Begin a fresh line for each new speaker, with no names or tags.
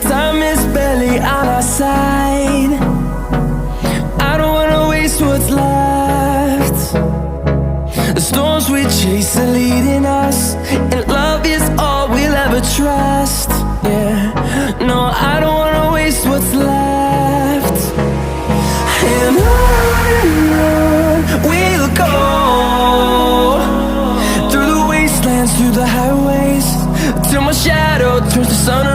Time is barely on our side. I don't wanna waste what's left. The storms we chase are leading us, and love is all we'll ever trust. Yeah, no, I don't wanna waste what's left. And on we'll go, through the wastelands, through the highways, till my shadow turns to sun